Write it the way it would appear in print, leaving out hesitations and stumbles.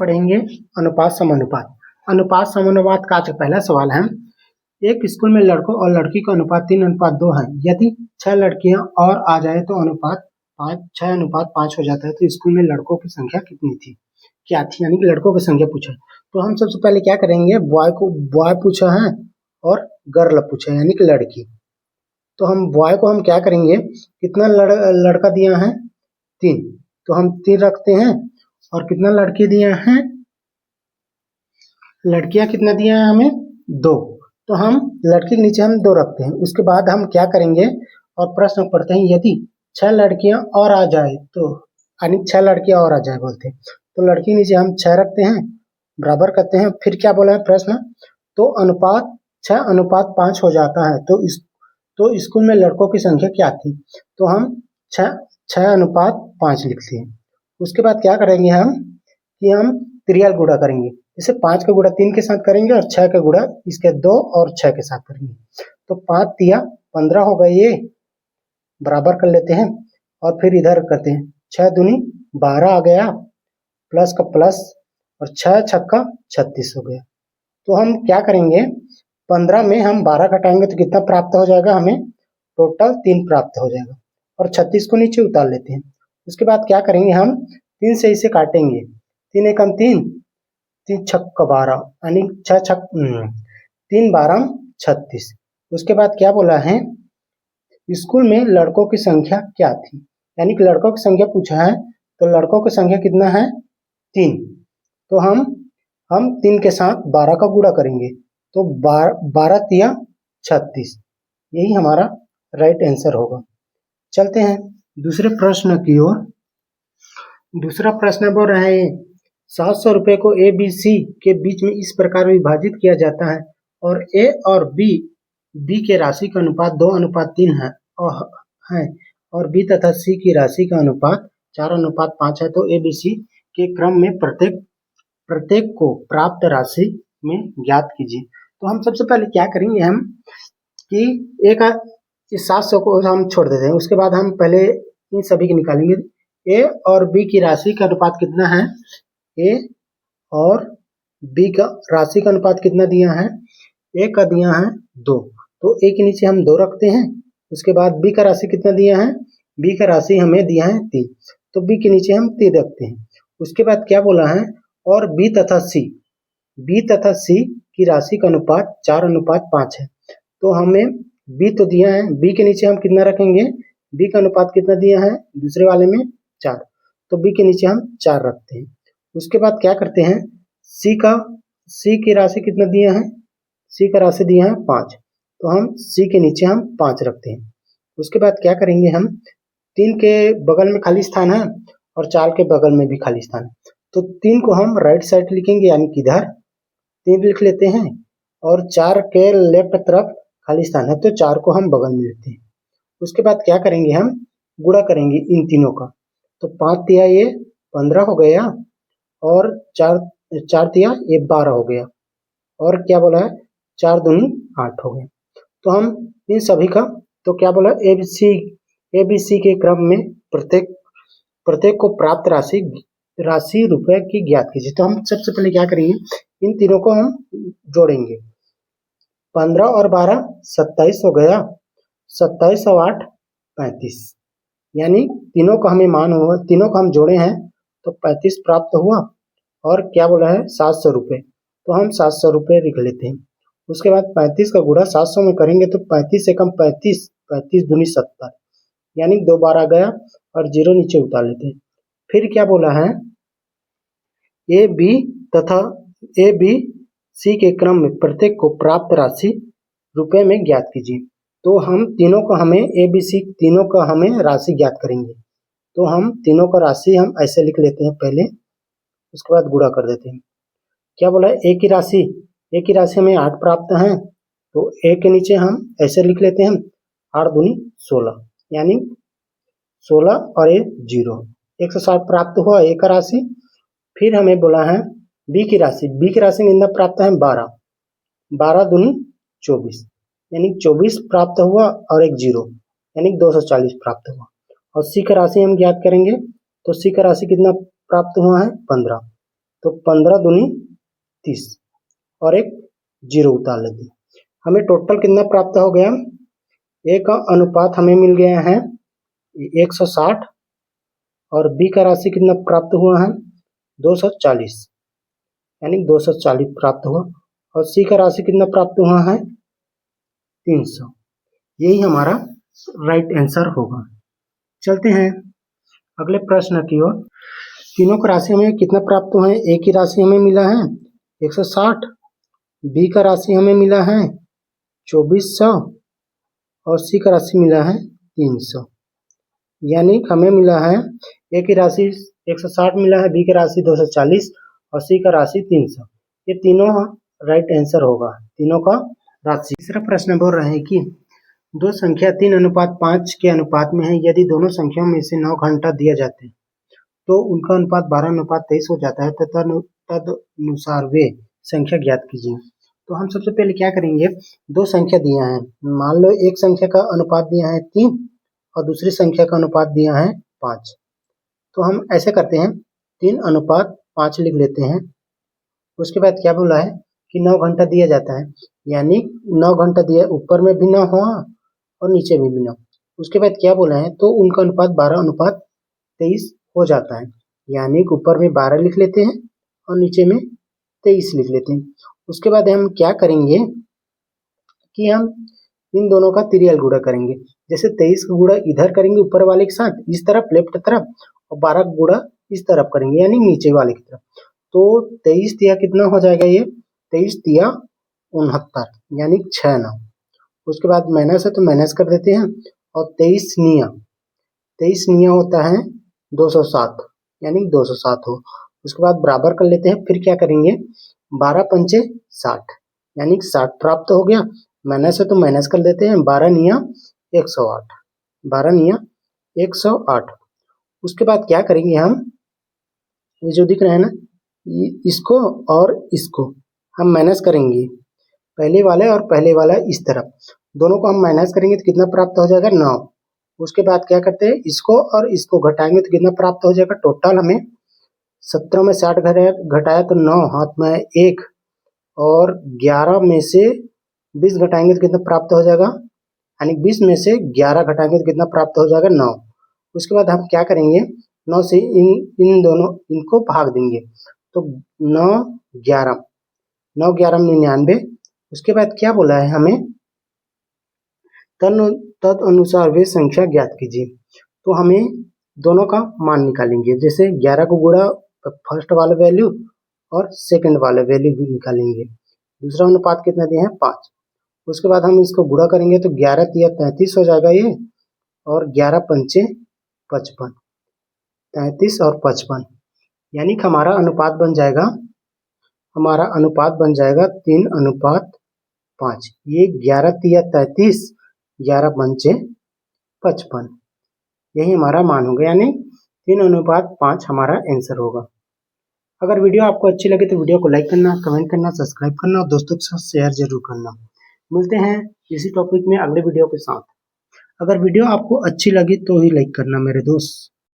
पढ़ेंगे अनुपात समानुपात। अनुपात समानुपात का आज पहला सवाल है, एक स्कूल में लड़कों और लड़की का अनुपात 3:2 है। यदि 6 लड़कियां और आ जाए तो अनुपात 6:5 हो जाता है। तो स्कूल में लड़कों की संख्या कितनी थी, क्या थी, यानी कि लड़कों की संख्या पूछा। तो हम सबसे पहले क्या करेंगे, बॉय पूछा है और गर्ल पूछा है यानी कि लड़की। तो हम बॉय को हम क्या करेंगे, कितना लड़का दिया है 3, तो हम 3 रखते हैं। और कितना लड़की दिया है, लड़कियां कितना दिया है हमें 2, तो हम लड़की के नीचे हम 2 रखते हैं। उसके बाद हम क्या करेंगे और प्रश्न पढ़ते हैं, यदि 6 लड़कियां और आ जाए तो, यानी 6 लड़कियां और आ जाए बोलते हैं, तो लड़की के नीचे हम 6 रखते हैं, बराबर करते हैं। फिर क्या बोला है प्रश्न, तो अनुपात 6:5 हो जाता है। तो स्कूल में लड़कों की संख्या क्या थी, तो हम 6:5 लिखते हैं। उसके बाद क्या करेंगे हम कि हम त्रियाल गुणा करेंगे, जैसे 5 का गुणा 3 के साथ करेंगे और 6 का गुणा इसके 2 और 6 के साथ करेंगे। तो 5 तिया 15 हो गए, ये बराबर कर लेते हैं। और फिर इधर करते हैं, 6 दूनी 12 आ गया, प्लस का प्लस, और 6 छक्का 36 हो गया। तो हम क्या करेंगे, 15 में हम 12 घटाएंगे तो कितना प्राप्त हो जाएगा, हमें टोटल 3 प्राप्त हो जाएगा। और 36 को नीचे उतार लेते हैं। उसके बाद क्या करेंगे, हम 3 से इसे काटेंगे, 3 एकम 3, 3 छक्का 12, यानी 3 12 36। उसके बाद क्या बोला है, स्कूल में लड़कों की संख्या क्या थी, यानी कि लड़कों की संख्या पूछा है। तो लड़कों की संख्या कितना है 3, तो हम 3 के साथ 12 का गुणा करेंगे, तो 12 तिया 36, यही हमारा राइट आंसर होगा। चलते हैं दूसरे प्रश्न की ओर। दूसरा प्रश्न बोल रहा है, 700 रुपए को ए बी सी के बीच में इस प्रकार विभाजित किया जाता है और ए और बी के राशि का अनुपात 2:3 है और बी तथा सी की राशि का अनुपात 4:5 है। तो ए बी सी के क्रम में प्रत्येक को प्राप्त राशि में ज्ञात कीजिए। तो हम सबसे पहले क्या करेंगे, हम कि एक 700 को हम छोड़ देते हैं। उसके बाद हम पहले इन सभी की निकालेंगे। ए और बी की राशि का अनुपात कितना है, ए और बी का राशि का अनुपात कितना दिया है, ए का दिया है 2, तो ए के नीचे हम 2 रखते हैं। उसके बाद बी का राशि कितना दिया है, बी का राशि हमें दिया है 3, तो बी के नीचे हम 3 रखते हैं। उसके बाद क्या बोला है, और बी तथा सी की राशि का अनुपात 4:5 है। तो हमें बी तो दिया है, बी के नीचे हम कितना रखेंगे, बी का अनुपात कितना दिया है दूसरे वाले में 4, तो बी के नीचे हम 4 रखते हैं। उसके बाद क्या करते हैं, सी की राशि कितना दिया है, सी का राशि दिया है 5, तो हम सी के नीचे हम 5 रखते हैं। उसके बाद क्या करेंगे, हम 3 के बगल में खाली स्थान है और 4 के बगल में भी खाली स्थान है, तो 3 को हम राइट साइड लिखेंगे, यानी कि इधर 3 लिख लेते हैं। और 4 के लेफ्ट तरफ खाली स्थान है, तो 4 को हम बगल में लेते हैं। उसके बाद क्या करेंगे, हम गुणा करेंगे इन तीनों का, तो 5 तिया ये 15 हो गया और 4 तिया ये 12 हो गया, और क्या बोला है 4 दूनी 8 हो गया। तो हम इन सभी का, तो क्या बोला, ए बी सी के क्रम में प्रत्येक को प्राप्त राशि रुपए की ज्ञात कीजिए। तो हम सबसे पहले क्या करेंगे, इन तीनों को हम जोड़ेंगे, 15 और 12 27 हो गया, 27 और 8 35, यानी तीनों का हमें मान हुआ, तीनों को हम जोड़े हैं तो 35 प्राप्त हुआ। और क्या बोला है 700 रुपये, तो हम 700 रुपये लिख लेते हैं। उसके बाद 35 का गुणा 700 में करेंगे तो 35 से कम 35, 35 दूनी 70, यानी 2 बार आ गया और 0 नीचे उतार लेते हैं। फिर क्या बोला है, ए बी सी के क्रम में प्रत्येक को प्राप्त राशि रुपए में ज्ञात कीजिए। तो हम तीनों को, हमें ए बी सी तीनों का हमें राशि ज्ञात करेंगे, तो हम तीनों का राशि हम ऐसे लिख लेते हैं पहले, उसके बाद गुणा कर देते हैं। क्या बोला है, ए की राशि हमें 8 प्राप्त है, तो ए के नीचे हम ऐसे लिख लेते हैं, 8 दूनी 16, यानी 16 और 0, 160 प्राप्त हुआ ए का राशि। फिर हमें बोला है बी की राशि कितना प्राप्त है 12, 12 दूनी 24, यानी 24 प्राप्त हुआ और एक 0, यानी 240 प्राप्त हुआ। और सी का राशि हम ज्ञात करेंगे, तो सी का राशि कितना प्राप्त हुआ है 15, तो 15 दूनी 30 और एक 0 उतार लेते हैं। हमें टोटल कितना प्राप्त हो गया, ए का अनुपात हमें मिल गया है 160 और बी का राशि कितना प्राप्त हुआ है 240, यानी 240 प्राप्त हुआ और सी का राशि कितना प्राप्त हुआ है 300। यही हमारा राइट आंसर होगा। चलते हैं अगले प्रश्न की ओर। तीनों का राशि हमें कितना प्राप्त हुआ है, ए की राशि हमें मिला है 160, बी का राशि हमें मिला है 2400 और सी का राशि मिला है 300। यानी हमें मिला है ए की राशि 160 मिला है, बी की राशि 240 और सी का राशि 300। ये तीनों राइट आंसर होगा, तीनों का राशि। तीसरा प्रश्न बोल रहे हैं कि दो संख्या 3:5 के अनुपात में है। यदि दोनों संख्याओं में से 9 घंटा दिया जाते हैं तो उनका अनुपात 12:23 हो जाता है तथा तदनुसार वे संख्या ज्ञात कीजिए। तो हम सबसे पहले क्या करेंगे, दो संख्या दिया है, मान लो एक संख्या का अनुपात दिया है 3 और दूसरी संख्या का अनुपात दिया है 5। तो हम ऐसे करते हैं 3:5 लिख लेते हैं। उसके बाद क्या बोला है कि 9 घंटा दिया जाता है, यानी 9 घंटा दिया, ऊपर में भी 9 हुआ और नीचे में भी 9। उसके बाद क्या बोला है, तो उनका अनुपात 12:23 हो जाता है, यानी ऊपर में 12 लिख लेते हैं और नीचे में 23 लिख लेते हैं। उसके बाद हम क्या करेंगे कि हम इन दोनों का त्रियल गुणा करेंगे। जैसे 23 का गुणा इधर करेंगे ऊपर वाले के साथ इस तरफ लेफ्ट तरफ, और 12 का गुणा इस तरफ करेंगे यानी नीचे वाले की तरफ। तो 23 तिया कितना हो जाएगा, ये 23 तिया 69, यानी 6 9। उसके बाद माइनस है तो माइनस कर देते हैं और 23 निया होता है 207, यानी 207 हो। उसके बाद बराबर कर लेते हैं, फिर क्या करेंगे 12 पंचे 60, यानी 60 प्राप्त हो गया। माइनस है तो माइनस कर देते हैं, 12 निया 108, 12 निया 108। उसके बाद क्या करेंगे हम, ये जो दिख रहे हैं ना, इसको और इसको हम माइनस करेंगे, पहले वाले और पहले वाला इस तरफ, दोनों को हम माइनस करेंगे तो कितना प्राप्त हो जाएगा 9। उसके बाद क्या करते हैं, इसको और इसको घटाएंगे तो कितना प्राप्त हो जाएगा, टोटल हमें 17 में 60 घटाया तो 9 हाथ में 1 और 11 में से 20 घटाएंगे तो कितना प्राप्त हो जाएगा, यानी 20 में से 11 घटाएंगे तो कितना प्राप्त हो जाएगा 9। उसके बाद हम क्या करेंगे, 9 से इन दोनों इनको भाग देंगे तो 9 11 9 11 99। उसके बाद क्या बोला है हमें, तद अनुसार वे संख्या ज्ञात कीजिए। तो हमें दोनों का मान निकालेंगे, जैसे 11 को गुणा फर्स्ट वाला वैल्यू और सेकंड वाला वैल्यू भी निकालेंगे। दूसरा अनुपात कितना दिया है 5। उसके बाद हम इसको गुणा करेंगे तो 11 तिया 33 हो जाएगा ये, और 11 पंचे 55, 33 और 55, यानी कि हमारा अनुपात बन जाएगा 3:5। ये 11 तिया 33, 11 पंचे 55, यही हमारा मान होगा, यानी 3:5 हमारा आंसर होगा। अगर वीडियो आपको अच्छी लगे तो वीडियो को लाइक करना, कमेंट करना, सब्सक्राइब करना और दोस्तों के साथ शेयर जरूर करना। मिलते हैं इसी टॉपिक में अगले वीडियो के साथ। अगर वीडियो आपको अच्छी लगी तो ही लाइक करना मेरे दोस्त।